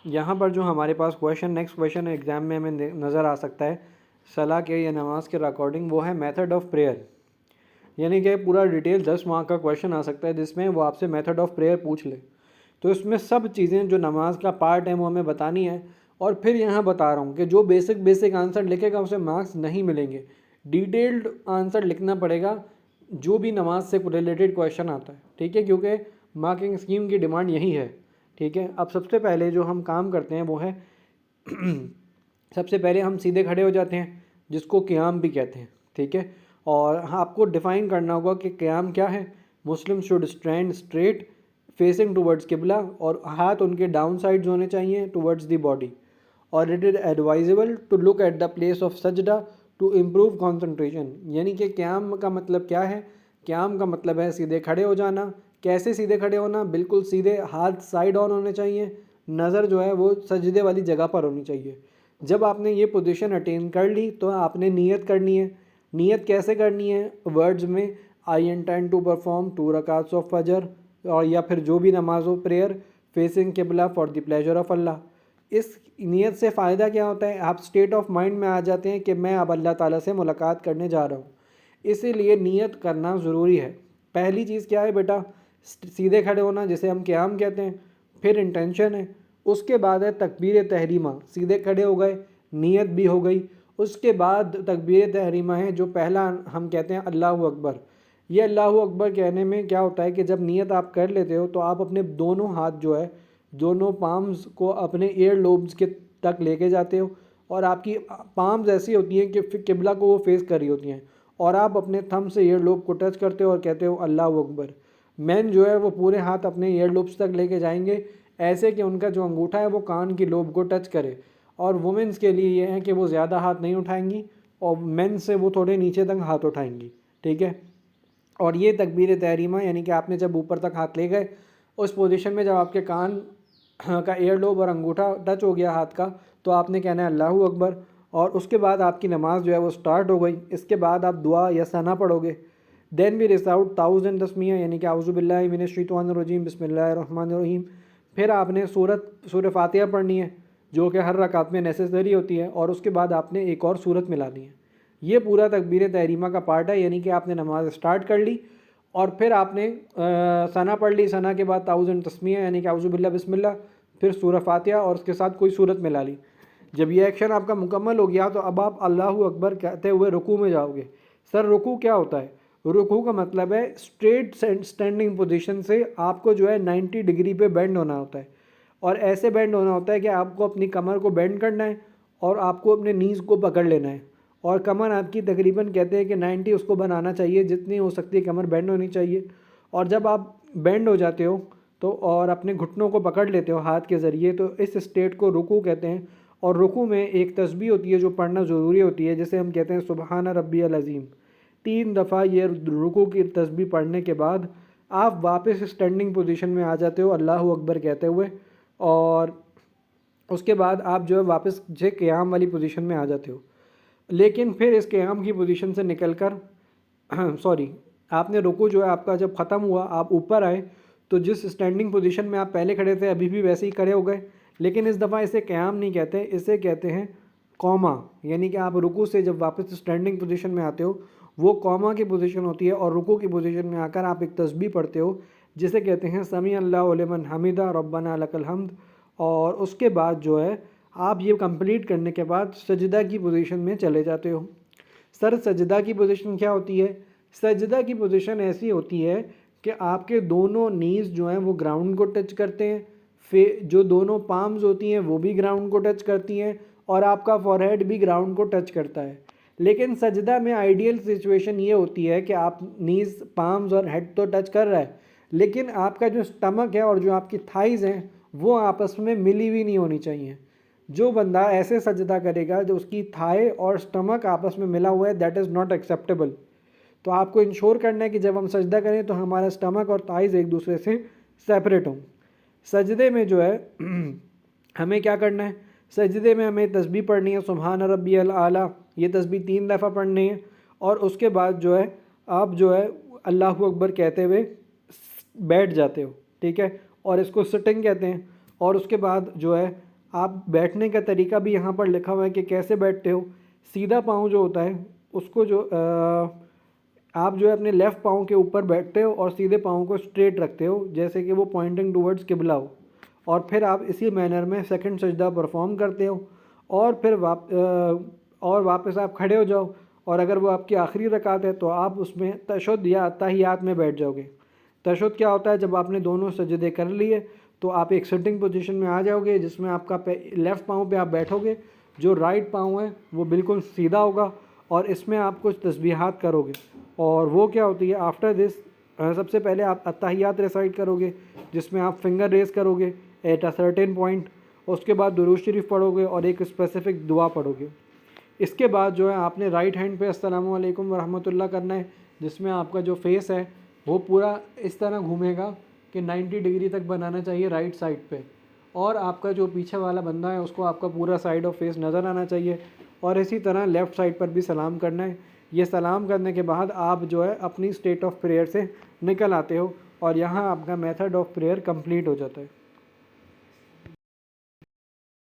یہاں پر جو ہمارے پاس نیکسٹ کویشچن ایگزام میں ہمیں نظر آ سکتا ہے صلاح کے یا نماز کے ریکارڈنگ، وہ ہے میتھڈ آف پریئر. یعنی کہ پورا ڈیٹیل 10 مارک کا کویشچن آ سکتا ہے جس میں وہ آپ سے میتھڈ آف پریئر پوچھ لے. تو اس میں سب چیزیں جو نماز کا پارٹ ہے وہ ہمیں بتانی ہے. اور پھر یہاں بتا رہا ہوں کہ جو بیسک آنسر لکھے گا اسے مارکس نہیں ملیں گے، ڈیٹیلڈ آنسر لکھنا پڑے گا جو بھی نماز سے ریلیٹڈ کویشچن آتا ہے. ٹھیک ہے، کیونکہ مارکنگ اسکیم کی ڈیمانڈ یہی ہے. ٹھیک ہے، اب سب سے پہلے جو ہم کام کرتے ہیں وہ ہے سب سے پہلے ہم سیدھے کھڑے ہو جاتے ہیں جس کو قیام بھی کہتے ہیں. ٹھیک ہے، اور آپ کو ڈیفائن کرنا ہوگا کہ قیام کیا ہے. مسلم should stand straight facing towards قبلہ، اور ہاتھ ان کے ڈاؤن سائڈز ہونے چاہیے ٹورڈز دی باڈی. اور it is advisable to look at the place of سجدہ ٹو امپروو کانسنٹریشن. یعنی کہ قیام کا مطلب کیا ہے؟ قیام کا مطلب ہے سیدھے کھڑے ہو جانا. کیسے سیدھے کھڑے ہونا؟ بالکل سیدھے، ہاتھ سائڈ آن ہونے چاہیے، نظر جو ہے وہ سجدے والی جگہ پر ہونی چاہیے. جب آپ نے یہ پوزیشن اٹین کر لی تو آپ نے نیت کرنی ہے. نیت کیسے کرنی ہے؟ ورڈز میں آئی انٹینڈ ٹو پرفارم 2 رکعتس آف فجر، اور یا پھر جو بھی نماز ہو، پریئر فیسنگ قبلہ فار دی پلیجر آف اللہ. اس نیت سے فائدہ کیا ہوتا ہے؟ آپ اسٹیٹ آف مائنڈ میں آ جاتے ہیں کہ میں اب اللہ تعالیٰ سے ملاقات کرنے جا رہا ہوں. اسی لیے نیت کرنا ضروری ہے. پہلی چیز کیا ہے بیٹا؟ سیدھے کھڑے ہونا جسے ہم قیام کہتے ہیں. پھر انٹینشن ہے. اس کے بعد ہے تکبیر تحریمہ. سیدھے کھڑے ہو گئے، نیت بھی ہو گئی. اس کے بعد تکبیر تحریمہ ہے جو پہلا ہم کہتے ہیں اللہ اکبر. یہ اللہ اکبر کہنے میں کیا ہوتا ہے کہ جب نیت آپ کر لیتے ہو تو آپ اپنے دونوں ہاتھ جو ہے، دونوں پامز کو اپنے ایئر لوبز کے تک لے کے جاتے ہو، اور آپ کی پامز ایسی ہوتی ہیں کہ قبلہ کو وہ فیس کر رہی ہوتی ہیں، اور آپ اپنے تھم سے ایئر لوب کو ٹچ کرتے ہو اور کہتے ہو اللہ اکبر. مین جو ہے وہ پورے ہاتھ اپنے ایئر لوبز تک لے کے جائیں گے، ایسے کہ ان کا جو انگوٹھا ہے وہ کان کی لوب کو ٹچ کرے. اور وومنس کے لیے یہ ہے کہ وہ زیادہ ہاتھ نہیں اٹھائیں گی، اور مین سے وہ تھوڑے نیچے تک ہاتھ اٹھائیں گی. ٹھیک ہے، اور یہ تکبیر تحریمہ یعنی کہ آپ نے جب اوپر تک ہاتھ لے گئے، اس پوزیشن میں جب آپ کے کان کا ایئر لوب اور انگوٹھا ٹچ ہو گیا ہاتھ کا، تو آپ نے کہنا ہے اللہ اکبر. اور اس کے بعد آپ کی نماز جو ہے وہ سٹارٹ ہو گئی. اس کے بعد آپ دعا یا ثنا پڑھو گے. دین وی ریساؤٹ 1000 تسمیہ، یعنی کہ اعوذ باللہ من الشیطان الرجیم بسم اللہ الرحمن الرحیم. پھر آپ نے سورہ فاتحہ پڑھنی ہے جو کہ ہر رکعت میں نیسیسری ہوتی ہے، اور اس کے بعد آپ نے ایک اور سورت ملانی ہے. یہ پورا تکبیر تحریمہ کا پارٹ ہے. یعنی کہ آپ نے نماز سٹارٹ کر لی اور پھر آپ نے ثنا پڑھ لی. ثنا کے بعد 1000 تسمیہ یعنی کہ اعوذ باللہ بسم اللہ، پھر سورہ فاتحہ اور اس کے ساتھ کوئی سورت ملا لی. جب یہ ایکشن آپ کا مکمل ہو گیا تو اب آپ اللہ اکبر کہتے ہوئے رکوع میں جاؤ گے. سر رکوع کیا ہوتا ہے؟ رکوع کا مطلب ہے اسٹریٹ اسٹینڈنگ پوزیشن سے آپ کو جو ہے 90 ڈگری پہ بینڈ ہونا ہوتا ہے، اور ایسے بینڈ ہونا ہوتا ہے کہ آپ کو اپنی کمر کو بینڈ کرنا ہے اور آپ کو اپنے نیز کو پکڑ لینا ہے. اور کمر آپ کی تقریباً کہتے ہیں کہ 90 اس کو بنانا چاہیے، جتنی ہو سکتی ہے کمر بینڈ ہونی چاہیے. اور جب آپ بینڈ ہو جاتے ہو تو اور اپنے گھٹنوں کو پکڑ لیتے ہو ہاتھ کے ذریعے، تو اس اسٹیٹ کو رکوع کہتے ہیں. اور رکوع میں ایک تسبیح ہوتی ہے جو پڑھنا ضروری ہوتی ہے، جسے ہم کہتے ہیں سبحان ربی العظیم. 3 دفعہ یہ رکوع کی تسبیح پڑھنے کے بعد آپ واپس اسٹینڈنگ پوزیشن میں آ جاتے ہو اللہ اکبر کہتے ہوئے، اور اس کے بعد آپ جو ہے واپس جو قیام والی پوزیشن میں آ جاتے ہو. لیکن پھر اس قیام کی پوزیشن سے نکل کر آپ نے رکوع جو ہے آپ کا جب ختم ہوا، آپ اوپر آئے تو جس اسٹینڈنگ پوزیشن میں آپ پہلے کھڑے تھے ابھی بھی ویسے ہی کھڑے ہو گئے. لیکن اس دفعہ اسے قیام نہیں کہتے، اسے کہتے ہیں قوما. یعنی کہ آپ رکوع سے جب واپس اسٹینڈنگ پوزیشن میں آتے ہو وہ قوما کی پوزیشن ہوتی ہے، اور رکوع کی پوزیشن میں آ کر آپ ایک تسبیح پڑھتے ہو جسے کہتے ہیں سمیع اللہ لمن حمدہ ربنا لک الحمد. اور اس کے بعد جو ہے آپ یہ کمپلیٹ کرنے کے بعد سجدہ کی پوزیشن میں چلے جاتے ہو. سر سجدہ کی پوزیشن کیا ہوتی ہے؟ سجدہ کی پوزیشن ایسی ہوتی ہے کہ آپ کے دونوں نیز جو ہیں وہ گراؤنڈ کو ٹچ کرتے ہیں، جو دونوں پامز ہوتی ہیں وہ بھی گراؤنڈ کو ٹچ کرتی ہیں، اور آپ کا فور ہیڈ بھی گراؤنڈ کو ٹچ کرتا ہے. لیکن سجدہ میں آئیڈیل سچویشن یہ ہوتی ہے کہ آپ نیز، پامز اور ہیڈ تو ٹچ کر رہا ہے، لیکن آپ کا جو سٹمک ہے اور جو آپ کی تھائز ہیں وہ آپس میں ملی ہوئی نہیں ہونی چاہیے. جو بندہ ایسے سجدہ کرے گا جو اس کی تھائے اور سٹمک آپس میں ملا ہوا ہے، دیٹ از ناٹ ایکسیپٹیبل. تو آپ کو انشور کرنا ہے کہ جب ہم سجدہ کریں تو ہمارا سٹمک اور تھائز ایک دوسرے سے سیپریٹ ہوں. سجدے میں جو ہے ہمیں کیا کرنا ہے؟ سجدے میں ہمیں تسبیح پڑھنی ہے سبحان ربی الاعلیٰ. یہ تسبیح 3 دفعہ پڑھنی ہے، اور اس کے بعد جو ہے آپ جو ہے اللہ اکبر کہتے ہوئے بیٹھ جاتے ہو. ٹھیک ہے، اور اس کو سٹنگ کہتے ہیں. اور اس کے بعد جو ہے آپ بیٹھنے کا طریقہ بھی یہاں پر لکھا ہوا ہے کہ کیسے بیٹھتے ہو. سیدھا پاؤں جو ہوتا ہے اس کو جو آپ جو ہے اپنے لیفٹ پاؤں کے اوپر بیٹھتے ہو اور سیدھے پاؤں کو اسٹریٹ رکھتے ہو جیسے کہ وہ پوائنٹنگ ٹورڈز قبلہ ہو, اور پھر آپ اسی مینر میں سیکنڈ سجدہ پرفارم کرتے ہو, اور پھر واپس آپ کھڑے ہو جاؤ, اور اگر وہ آپ کی آخری رکعت ہے تو آپ اس میں تشہد یا اتحیات میں بیٹھ جاؤ گے. تشہد کیا ہوتا ہے؟ جب آپ نے دونوں سجدے کر لیے تو آپ ایک سٹنگ پوزیشن میں آ جاؤ گے جس میں آپ کا لیفٹ پاؤں پہ آپ بیٹھو گے, جو رائٹ پاؤں ہے وہ بالکل سیدھا ہوگا, اور اس میں آپ کچھ تسبیحات کرو گے. اور وہ کیا ہوتی ہے؟ آفٹر دس سب سے پہلے آپ اتحیات ریسائٹ کرو گے جس میں آپ فنگر ریز کرو گے ایٹ اے سرٹین پوائنٹ, اس کے بعد درود شریف پڑھو گے اور ایک اسپیسیفک دعا پڑھو گے. اس کے بعد جو ہے آپ نے رائٹ ہینڈ پہ السلام علیکم ورحمۃ اللہ کرنا ہے, جس میں آپ کا جو فیس ہے وہ پورا اس طرح گھومے گا کہ 90 ڈگری تک بنانا چاہیے رائٹ سائڈ پہ, اور آپ کا جو پیچھے والا بندہ ہے اس کو آپ کا پورا سائڈ آف فیس نظر آنا چاہیے, اور اسی طرح لیفٹ سائڈ پر بھی سلام کرنا ہے. یہ سلام کرنے کے بعد آپ جو ہے اپنی اسٹیٹ آف پریئر سے نکل آتے ہو, اور یہاں آپ کا میتھڈ آف پریئر کمپلیٹ ہو جاتا ہے.